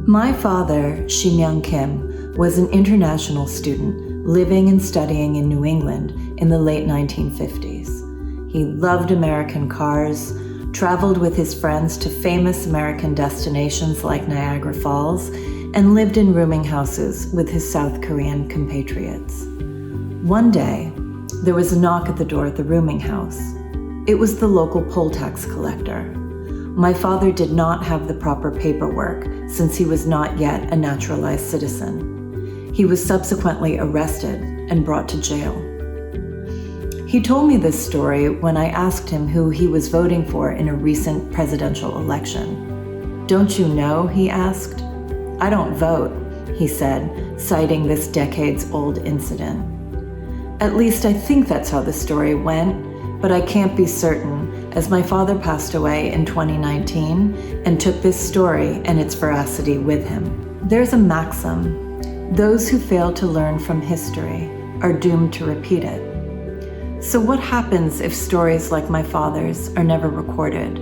My father, Shi Myung Kim, was an international student living and studying in New England in the late 1950s. He loved American cars, traveled with his friends to famous American destinations like Niagara Falls, and lived in rooming houses with his South Korean compatriots. One day, there was a knock at the door at the rooming house. It was the local poll tax collector. My father did not have the proper paperwork since he was not yet a naturalized citizen. He was subsequently arrested and brought to jail. He told me this story when I asked him who he was voting for in a recent presidential election. "Don't you know?" he asked. "I don't vote," he said, citing this decades-old incident. At least I think that's how the story went, but I can't be certain, as my father passed away in 2019 and took this story and its veracity with him. There's a maxim: those who fail to learn from history are doomed to repeat it. So what happens if stories like my father's are never recorded?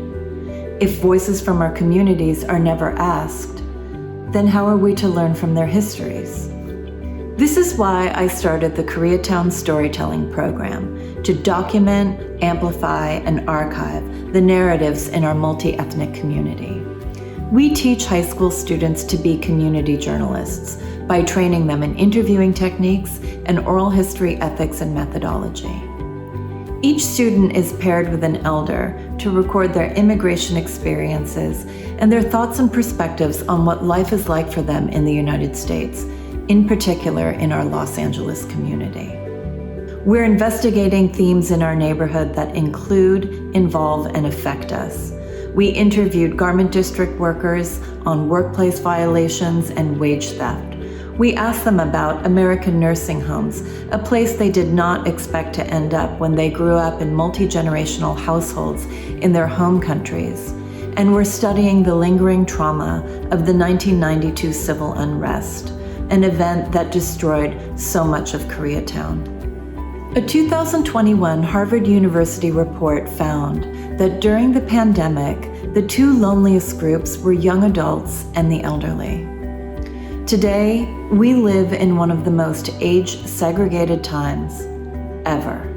If voices from our communities are never asked, then how are we to learn from their histories? This is why I started the Koreatown storytelling program, to document, amplify, and archive the narratives in our multi-ethnic community. We teach high school students to be community journalists by training them in interviewing techniques and oral history ethics and methodology. Each student is paired with an elder to record their immigration experiences and their thoughts and perspectives on what life is like for them in the United States, in particular in our Los Angeles community. We're investigating themes in our neighborhood that include, involve, and affect us. We interviewed garment district workers on workplace violations and wage theft. We asked them about American nursing homes, a place they did not expect to end up when they grew up in multi-generational households in their home countries. And we're studying the lingering trauma of the 1992 civil unrest, an event that destroyed so much of Koreatown. A 2021 Harvard University report found that during the pandemic, the two loneliest groups were young adults and the elderly. Today, we live in one of the most age-segregated times ever.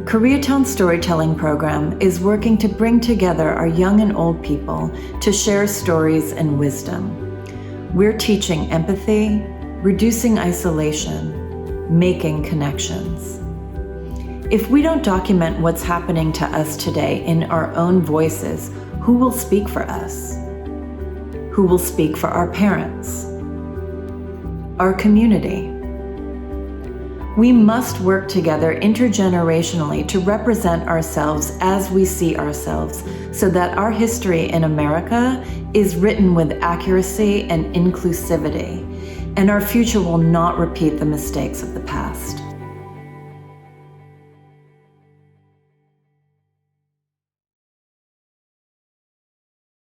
Koreatown Storytelling Program is working to bring together our young and old people to share stories and wisdom. We're teaching empathy, reducing isolation, making connections. If we don't document what's happening to us today in our own voices, who will speak for us? Who will speak for our parents? Our community? We must work together intergenerationally to represent ourselves as we see ourselves, so that our history in America is written with accuracy and inclusivity, and our future will not repeat the mistakes of the past.